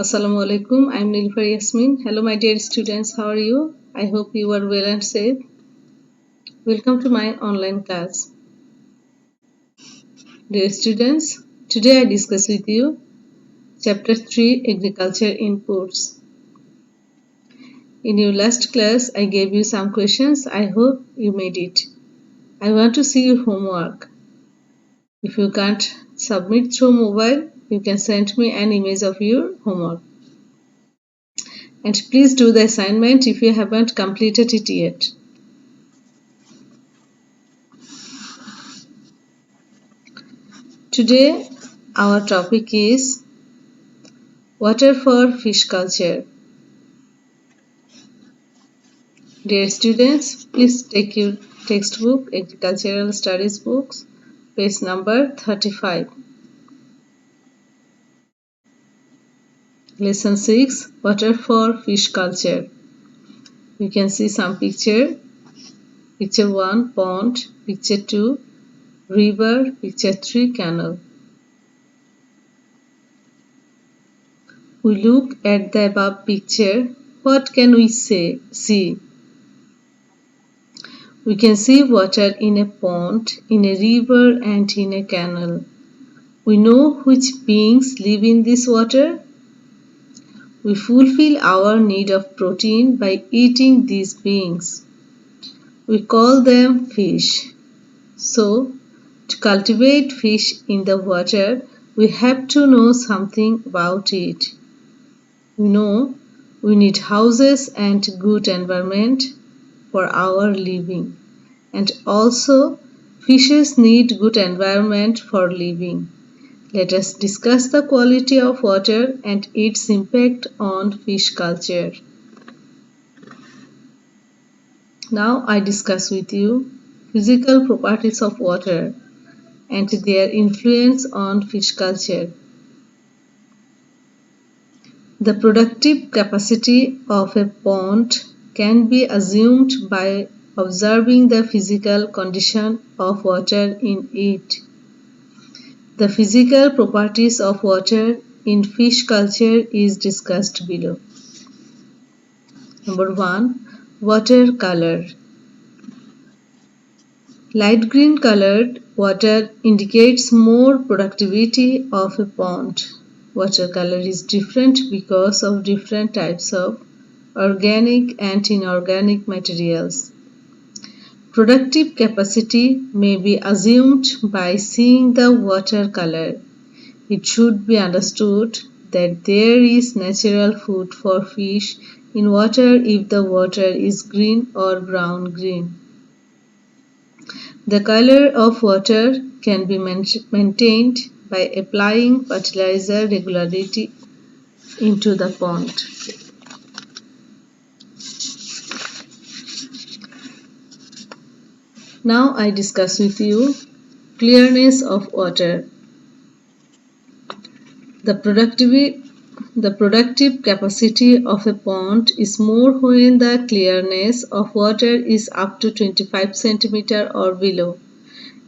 Assalamu alaikum. I'm Nilufar Yasmin. Hello, my dear students. How are you? I hope you are well and safe. Welcome to my online class. Dear students, today I discuss with you Chapter 3 Agriculture Inputs. In your last class, I gave you some questions. I hope you made it. I want to see your homework. If you can't submit through mobile, you can send me an image of your homework. And please do the assignment if you haven't completed it yet. Today our topic is water for fish culture. Dear students, please take your textbook, Agricultural Studies books, page number 35. Lesson 6, Water for Fish Culture. You can see some picture. Picture 1, pond. Picture 2, river. Picture 3, canal. We look at the above picture. What can we see? We can see water in a pond, in a river and in a canal. We know which beings live in this water. We fulfill our need of protein by eating these beings. We call them fish. So, to cultivate fish in the water, we have to know something about it. We know we need houses and good environment for our living. And also, fishes need good environment for living. Let us discuss the quality of water and its impact on fish culture. Now I discuss with you physical properties of water and their influence on fish culture. The productive capacity of a pond can be assumed by observing the physical condition of water in it. The physical properties of water in fish culture is discussed below. Number 1. Water color. Light green colored water indicates more productivity of a pond. Water color is different because of different types of organic and inorganic materials. Productive capacity may be assumed by seeing the water color. It should be understood that there is natural food for fish in water if the water is green or brown-green. The color of water can be maintained by applying fertilizer regularly into the pond. Now I discuss with you clearness of water. The productive capacity of a pond is more when the clearness of water is up to 25 cm or below.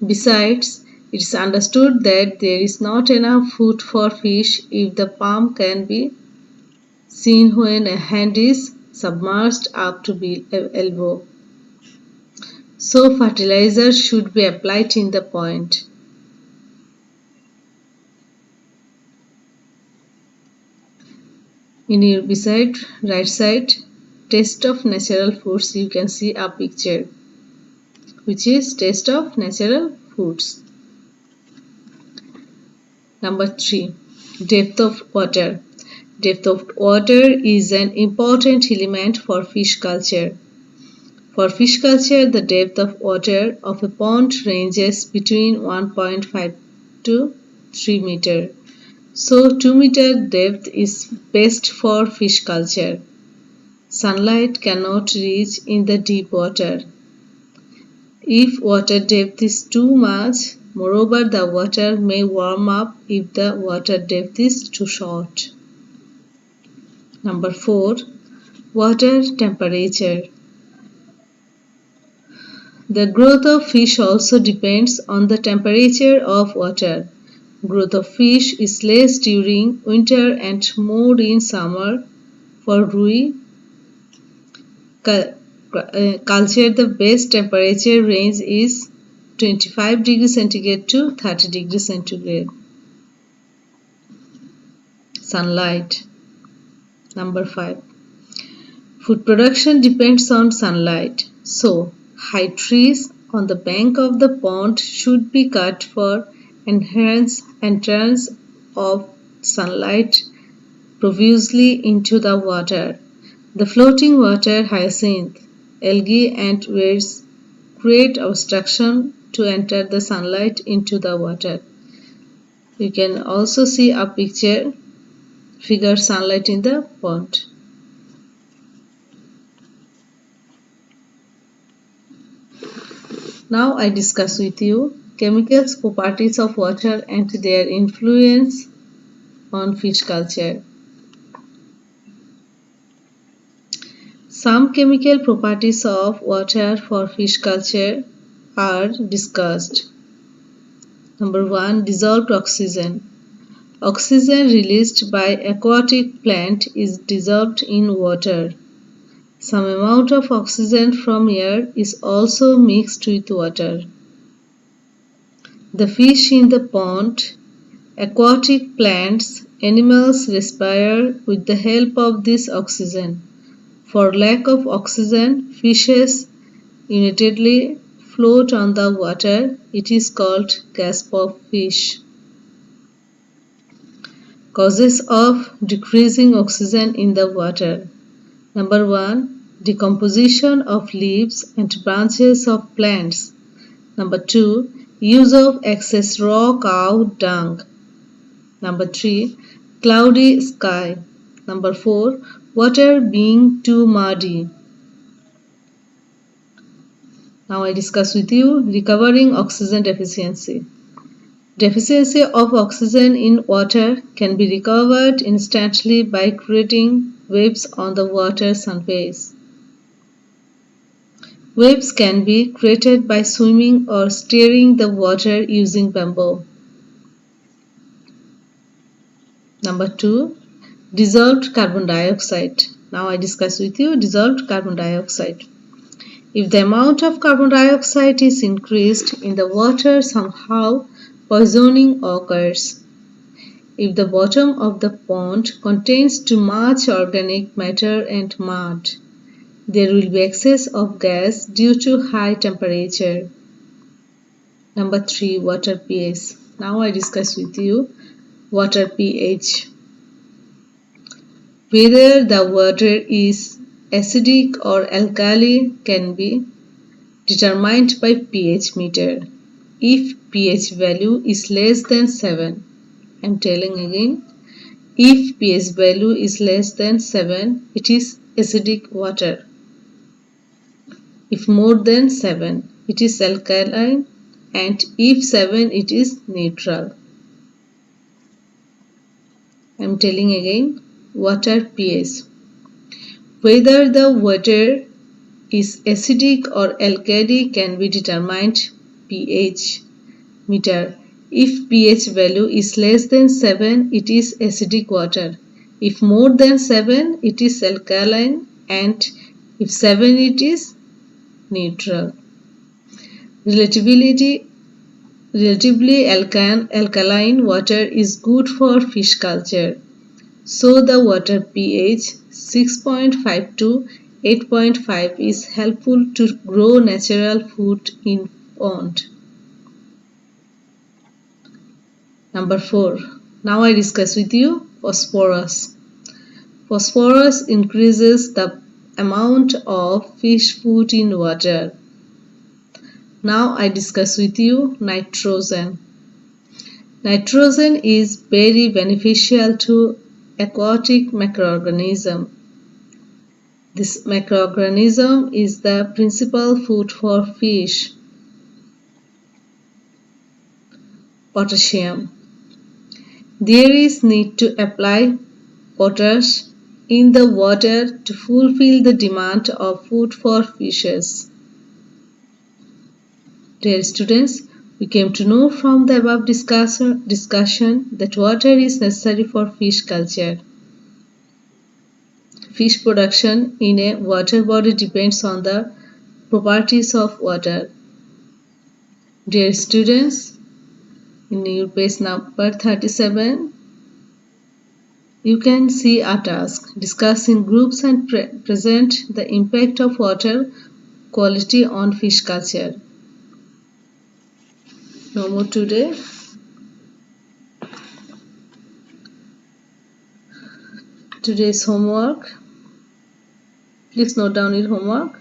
Besides, it is understood that there is not enough food for fish if the palm can be seen when a hand is submerged up to elbow. So fertilizer should be applied in the pond. In your beside right side taste of natural foods, you can see a picture which is taste of natural foods. Number 3. Depth of water. Depth of water is an important element for fish culture. For fish culture, the depth of water of a pond ranges between 1.5 to 3 meter. So 2 meter depth is best for fish culture. Sunlight cannot reach in the deep water. If water depth is too much, moreover the water may warm up if the water depth is too short. Number 4. Water temperature. The growth of fish also depends on the temperature of water. Growth of fish is less during winter and more in summer. For rui culture, the best temperature range is 25 degrees centigrade to 30 degrees centigrade. Sunlight. Number 5. Food production depends on sunlight. So, high trees on the bank of the pond should be cut for entrance of sunlight profusely into the water. The floating water hyacinth, algae and weeds create obstruction to enter the sunlight into the water. You can also see a figure sunlight in the pond. Now I discuss with you chemicals, properties of water and their influence on fish culture. Some chemical properties of water for fish culture are discussed. Number 1. Dissolved oxygen. Oxygen released by aquatic plant is dissolved in water. Some amount of oxygen from air is also mixed with water. The fish in the pond, aquatic plants, animals respire with the help of this oxygen. For lack of oxygen, fishes unitedly float on the water. It is called gasp of fish. Causes of decreasing oxygen in the water. Number 1. Decomposition of leaves and branches of plants. Number 2. Use of excess raw cow dung. Number 3. Cloudy sky. Number 4. Water being too muddy. Now I discuss with you recovering oxygen deficiency. Deficiency of oxygen in water can be recovered instantly by creating waves on the water surface. Waves can be created by swimming or stirring the water using bamboo. Number 2. Dissolved carbon dioxide. Now I discuss with you dissolved carbon dioxide. If the amount of carbon dioxide is increased in the water, somehow poisoning occurs. If the bottom of the pond contains too much organic matter and mud, there will be excess of gas due to high temperature. Number 3. Water pH. Now I discuss with you water pH. Whether the water is acidic or alkali can be determined by pH meter. If pH value is less than 7, I am telling again, if pH value is less than 7, it is acidic water. If more than 7, it is alkaline, and if 7, it is neutral. I am telling again, water pH. Whether the water is acidic or alkali can be determined pH meter. If pH value is less than 7, it is acidic water. If more than 7, it is alkaline, and if 7, it is neutral. Relatively alkaline water is good for fish culture. So the water pH 6.5 to 8.5 is helpful to grow natural food in pond. Number 4. Now I discuss with you phosphorus. Phosphorus increases the amount of fish food in water. Now I discuss with you nitrogen. Nitrogen is very beneficial to aquatic microorganism. This microorganism is the principal food for fish. Potassium. There is need to apply potash in the water to fulfill the demand of food for fishes. Dear students, We came to know from the above discussion that water is necessary for fish culture. Fish production in a water body depends on the properties of water. Dear students, in your page number 37, you can see a task. Discuss in groups and present the impact of water quality on fish culture. No more today. Today's homework. Please note down your homework.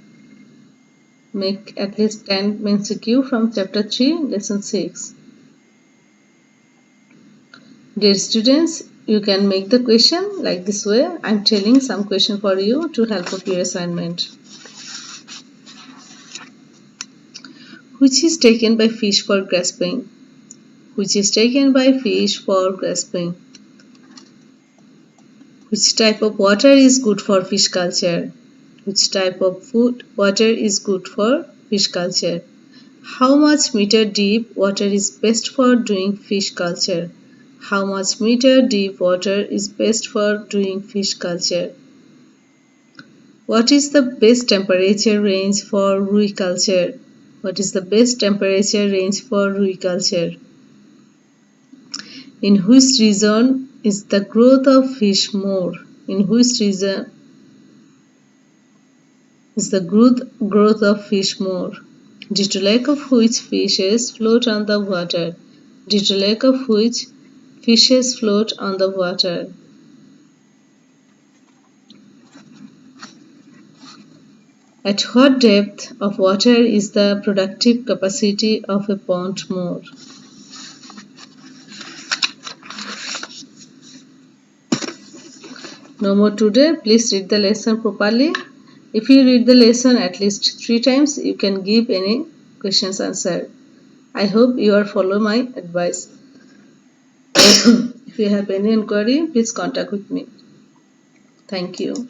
Make at least 10 MCQ from chapter 3, lesson 6. Dear students, you can make the question like this way. I am telling some question for you to help up your assignment. Which is taken by fish for grasping? Which is taken by fish for grasping? Which type of water is good for fish culture? Which type of water is good for fish culture? How much meter deep water is best for doing fish culture? How much meter deep water is best for doing fish culture? What is the best temperature range for rui culture? What is the best temperature range for rui culture? In which region is the growth of fish more? In which region is the growth of fish more? Due to lack of which fishes float on the water? Due to lack of which fishes float on the water? At what depth of water is the productive capacity of a pond more? No more today. Please read the lesson properly. If you read the lesson at least 3 times, you can give any questions answer. I hope you are follow my advice. If you have any inquiry, please contact with me. Thank you.